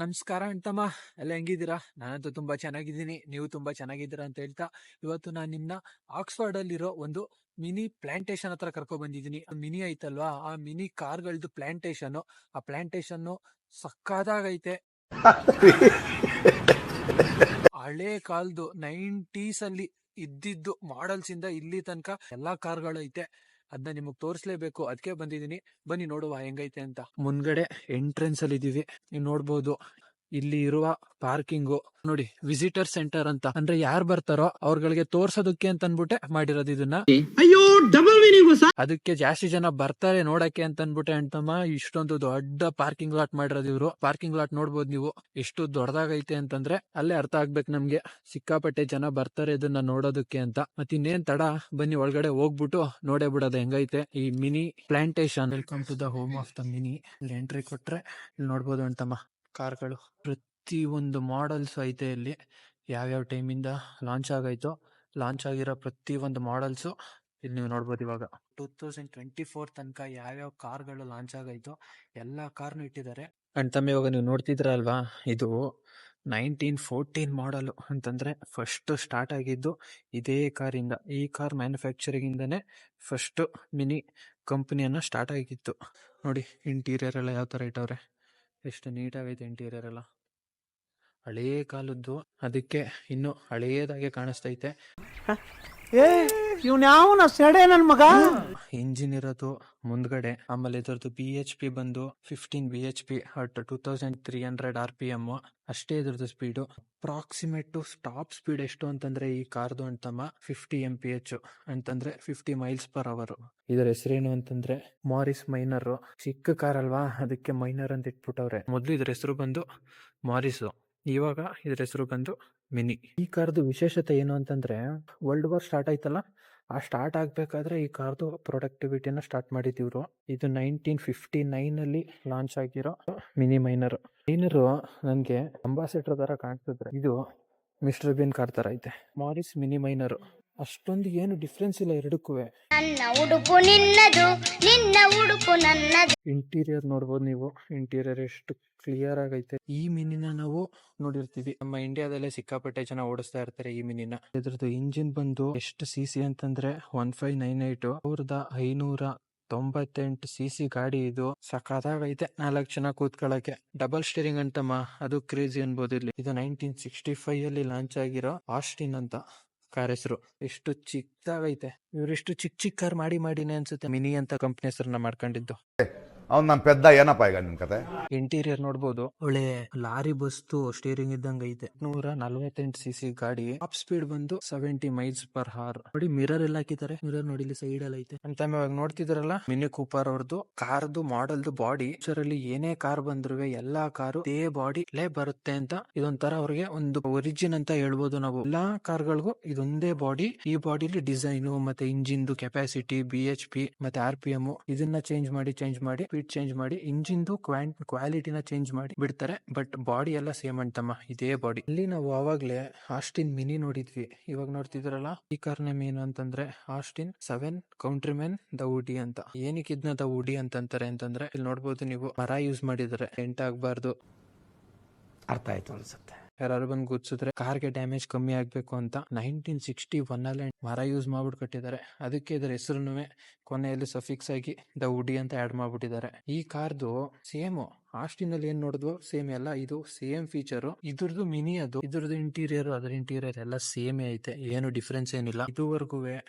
ನಮಸ್ಕಾರ ಅಣ್ತಮ್ಮ, ಎಲ್ಲ ಹೆಂಗಿದ್ದೀರಾ? ನಾನಂತೂ ತುಂಬಾ ಚೆನ್ನಾಗಿದ್ದೀನಿ, ನೀವು ತುಂಬಾ ಚೆನ್ನಾಗಿದ್ದೀರಾ ಅಂತ ಹೇಳ್ತಾ ಇವತ್ತು ನಾನು ನಿಮ್ನ ಆಕ್ಸ್ಫರ್ಡ್ ಅಲ್ಲಿರೋ ಒಂದು ಮಿನಿ ಪ್ಲಾಂಟೇಶನ್ ಹತ್ರ ಕರ್ಕೊಂಡ್ ಬಂದಿದ್ದೀನಿ. ಮಿನಿ ಐತಲ್ವಾ, ಆ ಮಿನಿ ಕಾರ್ಗಳದ್ದು ಪ್ಲಾಂಟೇಶನ್. ಆ ಪ್ಲಾಂಟೇಶನ್ ಸಕ್ಕದಾಗೈತೆ. ಹಳೆ ಕಾಲದ್ದು 90s ಅಲ್ಲಿ ಇದ್ದಿದ್ದು ಮಾಡಲ್ಸ್ ಇಂದ ಇಲ್ಲಿ ತನಕ ಎಲ್ಲಾ ಕಾರ್ಗಳೈತೆ. ಅದನ್ನ ನಿಮಗ್ ತೋರಿಸ್ಲೇಬೇಕು, ಅದಕ್ಕೆ ಬಂದಿದ್ದೀನಿ. ಬನ್ನಿ ನೋಡುವ ಹೆಂಗೈತೆ ಅಂತ. ಮುಂದ್ಗಡೆ ಎಂಟ್ರೆನ್ಸ್ ಅಲ್ಲಿ ಇದೀವಿ, ನೀವು ನೋಡ್ಬೋದು. ಇಲ್ಲಿ ಇರುವ ಪಾರ್ಕಿಂಗು ನೋಡಿ, ವಿಸಿಟರ್ ಸೆಂಟರ್ ಅಂತ, ಅಂದ್ರೆ ಯಾರು ಬರ್ತಾರೋ ಅವ್ರಗಳಿಗೆ ತೋರ್ಸೋದಕ್ಕೆ ಅಂತ ಅನ್ಬಿಟ್ಟೆ ಮಾಡಿರೋದು ಇದನ್ನ. ಅಯ್ಯೋ ಡಬಲ್ ಮೀನಿಂಗ್. ಅದಕ್ಕೆ ಜಾಸ್ತಿ ಜನ ಬರ್ತಾರೆ ನೋಡಕ್ಕೆ ಅಂತ ಅನ್ಬಿಟ್ಟೆ ಅಂತಮ್ಮ ಇಷ್ಟೊಂದು ದೊಡ್ಡ ಪಾರ್ಕಿಂಗ್ ಲಾಟ್ ಮಾಡಿರೋದು ಇವ್ರು. ಪಾರ್ಕಿಂಗ್ ಲಾಟ್ ನೋಡ್ಬೋದು ನೀವು ಎಷ್ಟು ದೊಡ್ಡದಾಗೈತೆ ಅಂತಂದ್ರೆ, ಅಲ್ಲೇ ಅರ್ಥ ಆಗ್ಬೇಕು ನಮ್ಗೆ ಸಿಕ್ಕಾಪಟ್ಟೆ ಜನ ಬರ್ತಾರೆ ಇದನ್ನ ನೋಡೋದಕ್ಕೆ ಅಂತ. ಮತ್ ಇನ್ನೇನ್ ತಡ, ಬನ್ನಿ ಒಳಗಡೆ ಹೋಗ್ಬಿಟ್ಟು ನೋಡೇ ಬಿಡೋದು ಹೆಂಗೈತೆ ಈ Mini plantation. Welcome to the home of the Mini. ಇಲ್ಲಿ ಎಂಟ್ರಿ ಕೊಟ್ರೆ ಇಲ್ಲಿ ನೋಡ್ಬೋದು ಅಂತಮ್ಮ ಕಾರ್ಗಳು. ಪ್ರತಿ ಒಂದು ಮಾಡೆಲ್ಸ್ ಐತೆ ಇಲ್ಲಿ, ಯಾವ್ಯಾವ ಟೈಮಿಂದ ಲಾಂಚ್ ಆಗೈತೋ, ಲಾಂಚ್ ಆಗಿರೋ ಪ್ರತಿ ಒಂದು ಮಾಡೆಲ್ಸು ಇಲ್ಲಿ ನೀವು ನೋಡ್ಬೋದು. ಇವಾಗ 2024 ತನಕ ಯಾವ್ಯಾವ ಕಾರ್ಗಳು ಲಾಂಚ್ ಆಗೈತೋ ಎಲ್ಲಾ ಕಾರ್ನು ಇಟ್ಟಿದ್ದಾರೆ. ಅಂಡ್ ತಮ್ಮ ಇವಾಗ ನೀವು ನೋಡ್ತಿದ್ರಲ್ವಾ, ಇದು 1914 ಮಾಡಲ್ ಅಂತಂದ್ರೆ ಫಸ್ಟ್ ಸ್ಟಾರ್ಟ್ ಆಗಿದ್ದು ಇದೇ ಕಾರಿಂದ. ಈ ಕಾರ್ ಮ್ಯಾನುಫ್ಯಾಕ್ಚರಿಂಗ್ ಇಂದಾನೆ ಫಸ್ಟ್ ಮಿನಿ ಕಂಪನಿಯನ್ನ ಸ್ಟಾರ್ಟ್ ಆಗಿತ್ತು. ನೋಡಿ ಇಂಟೀರಿಯರ್ ಎಲ್ಲ ಯಾವ ತರ ಇಟ್ಟವ್ರೆ, ಎಷ್ಟು ನೀಟಾಗೈತೆ ಇಂಟೀರಿಯರ್ ಎಲ್ಲ. ಹಳೇ ಕಾಲದ್ದು, ಅದಕ್ಕೆ ಇನ್ನು ಹಳೇದಾಗೆ ಕಾಣಿಸ್ತೈತೆ. ಇಂಜಿನ್ ಇರೋದು ಮುಂದ್ಗಡೆ. ಆಮೇಲೆ ಇದರದ್ದು BHP ಬಂದು 15 BHP ಅಟ್ 2300 RPM ಅಷ್ಟೇ ಇದ್ರದ್ದು speed. Approximate to top speed ಎಷ್ಟು ಅಂತಂದ್ರೆ ಈ ಕಾರ್ದು ಅಂತಮ್ಮ 50 mph ಅಂತಂದ್ರೆ 50 miles/hour. ಇದರ ಹೆಸರೇನು ಅಂತಂದ್ರೆ ಮಾರಿಸ್ ಮೈನರ್. ಚಿಕ್ಕ ಕಾರ್ ಅಲ್ವಾ, ಅದಕ್ಕೆ ಮೈನರ್ ಅಂತ ಇಟ್ಬಿಟ್ಟವ್ರೆ. ಮೊದ್ಲು ಇದ್ರ ಹೆಸರು ಬಂದು ಮಾರಿಸ್, ಇವಾಗ ಇದ್ರ ಹೆಸರು ಬಂದು ಮಿನಿ. ಈ ಕಾರ್ದು ವಿಶೇಷತೆ ಏನು ಅಂತಂದ್ರೆ, ವರ್ಲ್ಡ್ ವಾರ್ ಸ್ಟಾರ್ಟ್ ಆಯ್ತಲ್ಲ, ಆ ಸ್ಟಾರ್ಟ್ ಆಗ್ಬೇಕಾದ್ರೆ ಈ ಕಾರ್ದು ಪ್ರೊಡಕ್ಟಿವಿಟಿನ ಸ್ಟಾರ್ಟ್ ಮಾಡಿದಿವ್ರು. ಇದು 1959 ಅಲ್ಲಿ ಲಾಂಚ್ ಆಗಿರೋ ಮಿನಿ ಮೈನರ್. ಮೈನರು ನನ್ಗೆ ಅಂಬಾಸಿಡರ್ ತರ ಕಾಣಿಸಿದ್ರೆ, ಇದು ಮಿಸ್ಟರ್ ಬಿನ್ ಕಾರ್ ತರ ಐತೆ. ಮಾರಿಸ್ ಮಿನಿ ಮೈನರ್ ಅಷ್ಟೊಂದು ಏನು ಡಿಫ್ರೆನ್ಸ್ ಇಲ್ಲ ಎರಡಕ್ಕೂ. ಇಂಟೀರಿಯರ್ ನೋಡ್ಬೋದು ನೀವು, ಇಂಟೀರಿಯರ್ ಎಷ್ಟು ಕ್ಲಿಯರ್ ಆಗೈತೆ. ಈ ಮಿನಿನ ನಾವು ನೋಡಿರ್ತೀವಿ, ನಮ್ಮ ಇಂಡಿಯಾದಲ್ಲೇ ಸಿಕ್ಕಾಪಟ್ಟೆ ಜನ ಓಡಿಸ್ತಾ ಇರ್ತಾರೆ ಈ ಮಿನಿನ. ಇದ್ರದ್ದು ಇಂಜಿನ್ ಬಂದು ಎಷ್ಟು CC ಅಂತಂದ್ರೆ 1598 1598cc ಗಾಡಿ ಇದು. ಸಖತ್ತಾಗೈತೆ, 4 ಜನ ಕೂತ್ಕೊಳ್ಳಕ್ಕೆ. ಡಬಲ್ ಸ್ಟೀರಿಂಗ್ ಅಂತಮ್ಮ, ಅದು ಕ್ರೇಜಿ ಅನ್ಬೋದು ಇಲ್ಲಿ. ಇದು 1965 ಅಲ್ಲಿ ಲಾಂಚ್ ಆಗಿರೋ ಆಸ್ಟಿನ್ ಅಂತ ಕಾರ್ ಹೆಸರು. ಎಷ್ಟು ಚಿಕ್ಕದಾಗೈತೆ. ಇವರೆಷ್ಟು ಚಿಕ್ಕ ಚಿಕ್ಕ ಕಾರ್ ಮಾಡಿನೇ ಅನ್ಸುತ್ತೆ ಮಿನಿ ಅಂತ ಕಂಪ್ನಿ ಹೆಸರನ್ನ ಮಾಡ್ಕೊಂಡಿದ್ದು. ಅವ್ನು ನಮ್ಮ ಪೆದ್ದ ಏನಪ್ಪ ಈಗ ನಿಮ್ ಕತೆ. ಇಂಟೀರಿಯರ್ ನೋಡ್ಬೋದು, ಒಳ್ಳೆ ಲಾರಿ ಬಸ್ತು ಸ್ಟೀರಿಂಗ್ ಇದ್ದಂಗ ಐತೆ. 148cc ಗಾಡಿ. ಟಾಪ್ ಸ್ಪೀಡ್ ಬಂದು 70 miles/hour. ನೋಡಿ ಮಿರರ್ ಎಲ್ಲ ಹಾಕಿದ್ದಾರೆ, ಮಿರರ್ ನೋಡಿ ಇಲ್ಲಿ ಸೈಡ್ ಅಲ್ಲಿ ಐತೆ ಅಂತ. ಇವಾಗ ನೋಡ್ತಿದ್ರಲ್ಲ, ಮಿನಿ ಕೂಪರ್ ಅವ್ರದ್ದು ಕಾರ್ದು ಮಾಡೆಲ್ದು ಬಾಡಿ. ಅಲ್ಲಿ ಏನೇ ಕಾರ್ ಬಂದ್ರು ಎಲ್ಲಾ ಕಾರು ಇದೇ ಬಾಡಿ ಲೇ ಬರುತ್ತೆ ಅಂತ. ಇದೊಂಥರ ಅವ್ರಿಗೆ ಒಂದು ಒರಿಜಿನ್ ಅಂತ ಹೇಳ್ಬೋದು ನಾವು. ಎಲ್ಲಾ ಕಾರ್ಗಳಿಗೂ ಇದೊಂದೇ ಬಾಡಿ. ಈ ಬಾಡಿಲಿ ಡಿಸೈನ್ ಮತ್ತೆ ಇಂಜಿನ್ ಕೆಪಾಸಿಟಿ, BHP ಮತ್ತೆ RPM ಇದನ್ನ ಚೇಂಜ್ ಮಾಡಿ ಸ್ಪೀಡ್ ಚೇಂಜ್ ಮಾಡಿ ಇಂಜಿನ್ದು ಕ್ವಾಲಿಟಿನ ಚೇಂಜ್ ಮಾಡಿ ಬಿಡ್ತಾರೆ. ಬಟ್ ಬಾಡಿ ಎಲ್ಲ ಸೇಮ್ ಅಂತಮ್ಮ, ಇದೇ ಬಾಡಿ. ಇಲ್ಲಿ ನಾವು ಆವಾಗ್ಲೇ ಆಸ್ಟಿನ್ ಮಿನಿ ನೋಡಿದ್ವಿ. ಇವಾಗ ನೋಡ್ತಿದ್ರಲ್ಲ, ಈ ಕಾರ್ ನೇಮ್ ಏನು ಅಂತಂದ್ರೆ ಆಸ್ಟಿನ್ 7 ಕೌಂಟ್ರಿಮನ್ ದ ವುಡಿ ಅಂತ. ಏನಕ್ಕೆ ಇದನ್ನ ದ ವುಡಿ ಅಂತಂತಾರೆ ಅಂತಂದ್ರೆ, ಇಲ್ಲಿ ನೋಡ್ಬೋದು ನೀವು, ಮರ ಯೂಸ್ ಮಾಡಿದ್ದಾರೆ, ಎಂಟ್ ಆಗ್ಬಾರ್ದು. ಅರ್ಥ ಆಯ್ತು ಅನ್ಸುತ್ತೆ. ಯಾರು ಬಂದು ಗುದ್ಸಿದ್ರೆ ಕಾರ್ಗೆ ಡ್ಯಾಮೇಜ್ ಕಮ್ಮಿ ಆಗ್ಬೇಕು ಅಂತ 1961 ಅಲ್ಲಿ ಮರ ಯೂಸ್ ಮಾಡ್ಬಿಟ್ಟು ಕಟ್ಟಿದ್ದಾರೆ. ಅದಕ್ಕೆ ಇದರ ಹೆಸರುನುವೆ ಕೊನೆಯಲ್ಲಿ ಸಫಿಕ್ಸ್ ಆಗಿ ದ ವುಡಿ ಅಂತ ಆಡ್ ಮಾಡ್ಬಿಟ್ಟಿದ್ದಾರೆ. ಈ ಕಾರ್ದು ಸೇಮ್ ಆಸ್ಟಿನ್ ಅಲ್ಲಿ ಏನ್ ನೋಡಿದ್ವು ಸೇಮ್ ಎಲ್ಲ, ಇದು ಸೇಮ್ ಫೀಚರ್. ಇದ್ರದ್ದು ಮಿನಿ, ಅದು ಇದ್ರದ್ದು ಇಂಟೀರಿಯರ್, ಅದರ ಇಂಟೀರಿಯರ್ ಎಲ್ಲ ಸೇಮ್ ಐತೆ, ಏನು ಡಿಫ್ರೆನ್ಸ್ ಏನಿಲ್ಲ. ಇದುವರೆಗೂ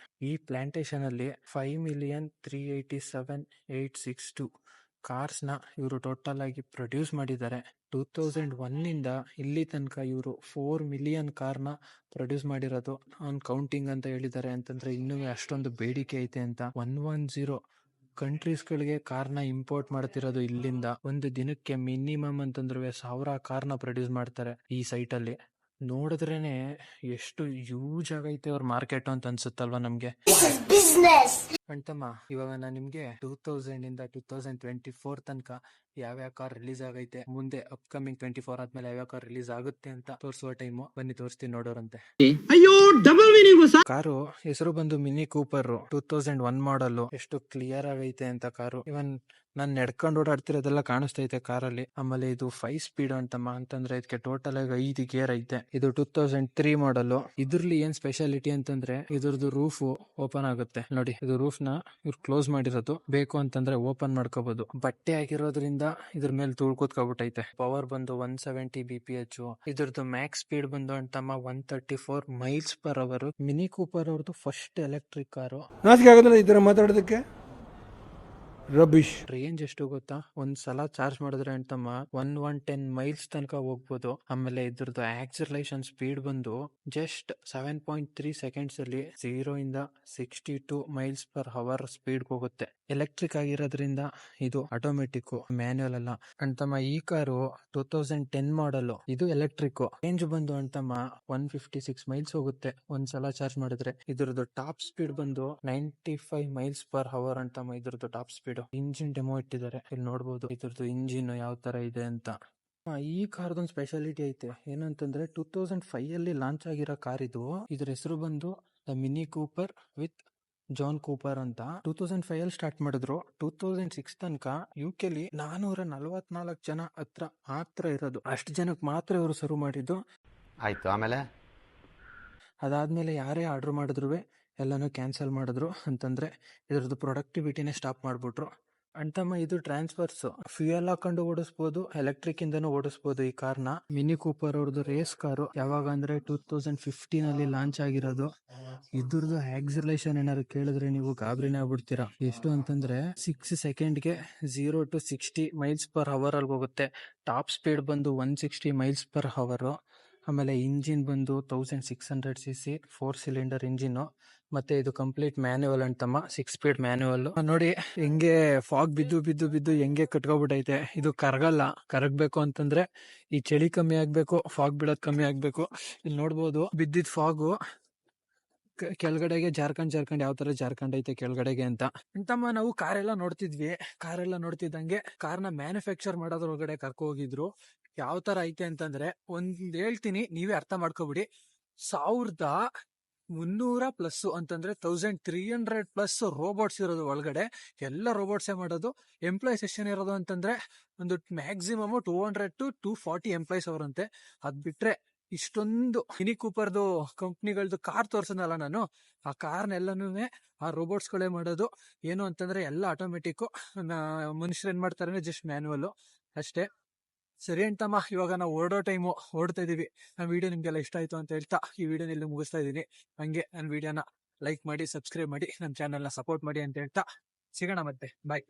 ಈ ಪ್ಲಾಂಟೇಶನ್ ಅಲ್ಲಿ 5,387,862 ಕಾರ್ಸ್ ನ ಇವರು ಟೋಟಲ್ ಆಗಿ ಪ್ರೊಡ್ಯೂಸ್ ಮಾಡಿದ್ದಾರೆ. 2001 ಇಂದ ಇಲ್ಲಿ ತನಕ ಇವರು 4 ಮಿಲಿಯನ್ ಕಾರ್ನ ಪ್ರೊಡ್ಯೂಸ್ ಮಾಡಿರೋದು. ಕೌಂಟಿಂಗ್ ಅಂತ ಹೇಳಿದ್ದಾರೆ. ಅಂತಂದ್ರೆ ಇನ್ನೂ ಅಷ್ಟೊಂದು ಬೇಡಿಕೆ ಐತೆ ಅಂತ. 110 ಕಂಟ್ರೀಸ್ ಗಳಿಗೆ ಕಾರ್ನ ಇಂಪೋರ್ಟ್ ಮಾಡ್ತಿರೋದು ಇಲ್ಲಿಂದ. ಒಂದು ದಿನಕ್ಕೆ ಮಿನಿಮಮ್ ಅಂತಂದ್ರೆ 1000 ಕಾರ್ನ ಪ್ರೊಡ್ಯೂಸ್ ಮಾಡ್ತಾರೆ ಈ ಸೈಟ್ ಅಲ್ಲಿ. ನೋಡಿದ್ರೇನೆ ಎಷ್ಟು ಯೂಜ್ ಆಗೈತೆ ಅವ್ರ ಮಾರ್ಕೆಟ್ ಅಂತ ಅನ್ಸುತ್ತಲ್ವಾ ನಮ್ಗೆ. ಅಣ್ತಮ್ಮ, ಇವಾಗ ನಾನು ನಿಮ್ಗೆ 2000 ಇಂದ 2024 ತನಕ ಯಾವ್ಯಾವ ಕಾರ್ ರಿಲೀಸ್ ಆಗೈತೆ, ಮುಂದೆ ಅಪ್ಕಮಿಂಗ್ 24 ಆದ್ಮೇಲೆ ಯಾವ್ಯಾವ ಕಾರ್ ರಿಲೀಸ್ ಆಗುತ್ತೆ ಅಂತ ತೋರಿಸುವ ಟೈಮು. ಬನ್ನಿ ತೋರಿಸ್ತೀನಿ ನೋಡೋರಂತೆ. ಕಾರು ಹೆಸರು ಬಂದು ಮಿನಿ ಕೂಪರ್ 2001 ಮಾಡಲ್. ಎಷ್ಟು ಕ್ಲಿಯರ್ ಆಗೈತೆ ಅಂತ ಕಾರು. ಇವನ್ ನಾನ್ ನಡ್ಕೊಂಡು ಓಡಾಡ್ತಿರೋದೆಲ್ಲ ಕಾಣಿಸ್ತೈತೆ ಕಾರಲ್ಲಿ. ಆಮೇಲೆ ಇದು 5 ಸ್ಪೀಡ್ ಅಂತಮ್ಮ, ಅಂತಂದ್ರೆ ಇದಕ್ಕೆ ಟೋಟಲ್ ಆಗಿ 5 ಗೇರ್ ಐತೆ. ಇದು 2003 ಮಾಡಲ್. ಇದ್ರಲ್ಲಿ ಏನ್ ಸ್ಪೆಷಾಲಿಟಿ ಅಂತಂದ್ರೆ ಇದ್ರದ್ದು ರೂಫ್ ಓಪನ್ ಆಗುತ್ತೆ ನೋಡಿ. ಇದು ರೂಫ್ ನ ಇವ್ರು ಕ್ಲೋಸ್ ಮಾಡಿರೋದು. ಬೇಕು ಅಂತಂದ್ರೆ ಓಪನ್ ಮಾಡ್ಕೋಬಹುದು. ಬಟ್ಟೆ ಆಗಿರೋದ್ರಿಂದ ಇದ್ರ ಮೇಲೆ ತೂಳ್ ಕೂತ್ಕೊಬಿಟ್ಟೈತೆ. ಪವರ್ ಬಂದು 170 BPH. ಇದ್ರದ್ದು ಮ್ಯಾಕ್ಸ್ ಸ್ಪೀಡ್ ಬಂದು ಅಂತಮ್ಮ 134 miles per hour. Mini Cooper ಅವ್ರದ್ದು ಫಸ್ಟ್ ಎಲೆಕ್ಟ್ರಿಕ್ ಕಾರು. ನಾಚಿಕೆ ಆಗೋದಿಲ್ಲ ಈ ಥರ ಮಾತಾಡೋದಕ್ಕೆ. ರಬಿಶ್. ರೇಂಜ್ ಎಷ್ಟು ಗೊತ್ತಾ, ಒಂದ್ ಸಲ ಚಾರ್ಜ್ ಮಾಡಿದ್ರೆ ಅಂತಮ್ಮ 110 ಮೈಲ್ಸ್ ತನಕ ಹೋಗ್ಬೋದು. ಆಮೇಲೆ ಇದ್ರದ್ದು ಆಕ್ಸಿಲರೇಷನ್ ಸ್ಪೀಡ್ ಬಂದು ಜಸ್ಟ್ 7.3 ಸೆಕೆಂಡ್ಸ್ ಅಲ್ಲಿ 0 ಇಂದ 62 ಮೈಲ್ಸ್ ಪರ್ ಅವರ್ ಸ್ಪೀಡ್ ಹೋಗುತ್ತೆ. ಎಲೆಕ್ಟ್ರಿಕ್ ಆಗಿರೋದ್ರಿಂದ ಇದು ಆಟೋಮೆಟಿಕ್, ಮ್ಯಾನ್ಯುಯಲ್ ಅಲ್ಲ ಅಂತಮ್ಮ. ಈ ಕಾರು 2010 ಮಾಡಲ್. ಇದು ಎಲೆಕ್ಟ್ರಿಕ್. ರೇಂಜ್ ಬಂದು ಅಂತಮ್ಮ 156 ಮೈಲ್ಸ್ ಹೋಗುತ್ತೆ ಒಂದ್ಸಲ ಚಾರ್ಜ್ ಮಾಡಿದ್ರೆ. ಇದ್ರದ್ದು ಟಾಪ್ ಸ್ಪೀಡ್ ಬಂದು 95 ಮೈಲ್ಸ್ ಪರ್ ಅವರ್ ಅಂತಮ್ಮ. ಇದ್ರದ್ದು ಟಾಪ್ ಸ್ಪೀಡ್. ಇಂಜಿನ್ ಡೆಮೋ ಇಟ್ಟಿದ್ದಾರೆ, ಇಲ್ಲಿ ನೋಡಬಹುದು ಇದ್ರದ್ದು ಇಂಜಿನ್ ಯಾವ ತರ ಇದೆ ಅಂತ. ಈ ಕಾರ್ದೊಂದು ಸ್ಪೆಷಾಲಿಟಿ ಐತೆ, ಏನಂತಂದ್ರೆ 2005 ಅಲ್ಲಿ ಲಾಂಚ್ ಆಗಿರೋ ಕಾರ್ ಇದು. ಇದ್ರ ಹೆಸರು ಬಂದು the Mini Cooper with John Cooper ಅಂತ. 2005 ಅಲ್ಲಿ ಸ್ಟಾರ್ಟ್ ಮಾಡಿದ್ರು. 2006 ತನಕ UK ಲಿ 444 ಜನ ಹತ್ರ ಇರೋದು. ಅಷ್ಟು ಜನಕ್ಕೆ ಮಾತ್ರ ಇವರು ಸರ್ವ್ ಮಾಡಿದ್ದು. ಆಯ್ತು, ಆಮೇಲೆ ಅದಾದ್ಮೇಲೆ ಯಾರೇ ಆರ್ಡರ್ ಮಾಡಿದ್ರು ಎಲ್ಲಾನು ಕ್ಯಾನ್ಸಲ್ ಮಾಡಿದ್ರು. ಅಂತಂದ್ರೆ ಇದ್ರದ್ದು ಪ್ರೊಡಕ್ಟಿವಿಟಿನೇ ಸ್ಟಾಪ್ ಮಾಡ್ಬಿಟ್ರು ಅಂತಮ್ಮ. ಇದು ಟ್ರಾನ್ಸ್ಫರ್ಸ್, ಫ್ಯೂಯಲ್ ಹಾಕೊಂಡು ಓಡಿಸ್ಬೋದು, ಎಲೆಕ್ಟ್ರಿಕ್ ಇಂದನೂ ಓಡಿಸ್ಬೋದು ಈ ಕಾರ್ನ. ಮಿನಿ ಕೂಪರ್ ಅವ್ರದ್ದು ರೇಸ್ ಕಾರು. ಯಾವಾಗ ಅಂದ್ರೆ 2015 ಅಲ್ಲಿ ಲಾಂಚ್ ಆಗಿರೋದು. ಇದ್ರದ್ದು ಆಕ್ಸಿಲರೇಷನ್ ಏನಾದ್ರು ಕೇಳಿದ್ರೆ ನೀವು ಗಾಬರಿನೇ ಆಗ್ಬಿಡ್ತೀರಾ. ಎಷ್ಟು ಅಂತಂದ್ರೆ 6 ಸೆಕೆಂಡ್ಗೆ 0 to 60 ಮೈಲ್ಸ್ ಪರ್ ಅವರ್ ಅಲ್ಲಿ ಹೋಗುತ್ತೆ. ಟಾಪ್ ಸ್ಪೀಡ್ ಬಂದು 160 ಮೈಲ್ಸ್ ಪರ್ ಅವರ್. ಆಮೇಲೆ ಇಂಜಿನ್ ಬಂದು 1600cc 4 ಸಿಲಿಂಡರ್ ಇಂಜಿನ್. ಮತ್ತೆ ಇದು ಕಂಪ್ಲೀಟ್ ಮ್ಯಾನ್ಯುವಲ್ ಅಂತಮ್ಮ, 6 ಸ್ಪೀಡ್ ಮ್ಯಾನ್ಯುವಲ್. ನೋಡಿ ಹೆಂಗೆ ಫಾಗ್ ಬಿದ್ದು ಬಿದ್ದು ಬಿದ್ದು ಹೆಂಗೆ ಕಟ್ಕೊಬಿಟ್ಟೈತೆ. ಇದು ಕರಗಲ್ಲ. ಕರಗ್ಬೇಕು ಅಂತಂದ್ರೆ ಈ ಚಳಿ ಕಮ್ಮಿ ಆಗ್ಬೇಕು, ಫಾಗ್ ಬೀಳೋದ್ ಕಮ್ಮಿ ಆಗ್ಬೇಕು. ಇಲ್ಲಿ ನೋಡ್ಬೋದು ಬಿದ್ದಿದ್ ಫಾಗು ಕೆಳಗಡೆಗೆ ಜಾರ್ಖಂಡ್ ಯಾವ ತರ ಜಾರ್ಖಂಡ್ ಐತೆ ಕೆಳಗಡೆಗೆ ಅಂತ. ಅಂತಮ್ಮ ನಾವು ಕಾರೆಲ್ಲ ನೋಡ್ತಿದ್ದಂಗೆ ಕಾರ್ನ ಮ್ಯಾನುಫ್ಯಾಕ್ಚರ್ ಮಾಡೋದ್ರೊಳಗಡೆ ಕರ್ಕೊ ಹೋಗಿದ್ರು. ಯಾವ ತರ ಐತೆ ಅಂತಂದ್ರೆ ಒಂದ್ ಹೇಳ್ತೀನಿ, ನೀವೇ ಅರ್ಥ ಮಾಡ್ಕೊಬಿಡಿ. 1300 ಪ್ಲಸ್ ಅಂತಂದ್ರೆ 1300 ಪ್ಲಸ್ ರೋಬೋಟ್ಸ್ ಇರೋದು ಒಳಗಡೆ. ಎಲ್ಲ ರೋಬೋಟ್ಸೇ ಮಾಡೋದು. ಎಂಪ್ಲಾಯ್ಸ್ ಎಷ್ಟು ಇರೋದು ಅಂತಂದ್ರೆ ಒಂದು ಮ್ಯಾಕ್ಸಿಮಮ್ 200 to 240 ಎಂಪ್ಲಾಯ್ಸ್ ಅವರಂತೆ. ಅದ್ ಬಿಟ್ರೆ ಇಷ್ಟೊಂದು ಮಿನಿ ಕೂಪರ್ದು ಕಂಪ್ನಿಗಳದ್ದು ಕಾರ್ ತೋರ್ಸನಲ್ಲ ನಾನು, ಆ ಕಾರ್ನೆಲ್ಲನೂ ಆ ರೋಬೋಟ್ಸ್ ಗಳೇ ಮಾಡೋದು. ಏನು ಅಂತಂದ್ರೆ ಎಲ್ಲ ಆಟೋಮೆಟಿಕ್. ಮನುಷ್ಯರು ಏನ್ ಮಾಡ್ತಾರೆ ಜಸ್ಟ್ ಮ್ಯಾನ್ಯುವಲ್ ಅಷ್ಟೇ. ಸರಿ ಅಂತಮ್ಮ, ಇವಾಗ ನಾವು ಓಡ್ತಾ ಇದೀವಿ. ನನ್ನ ವಿಡಿಯೋ ನಿಮ್ಗೆಲ್ಲ ಇಷ್ಟ ಆಯ್ತು ಅಂತ ಹೇಳ್ತಾ ಈ ವಿಡಿಯೋನ ಇಲ್ಲಿ ಮುಗಿಸ್ತಾ ಇದೀನಿ. ಹಂಗೆ ನನ್ನ ವಿಡಿಯೋನ ಲೈಕ್ ಮಾಡಿ, ಸಬ್ಸ್ಕ್ರೈಬ್ ಮಾಡಿ, ನನ್ನ ಚಾನೆಲ್ನ ಸಪೋರ್ಟ್ ಮಾಡಿ ಅಂತ ಹೇಳ್ತಾ ಸಿಗೋಣ ಮತ್ತೆ. ಬಾಯ್.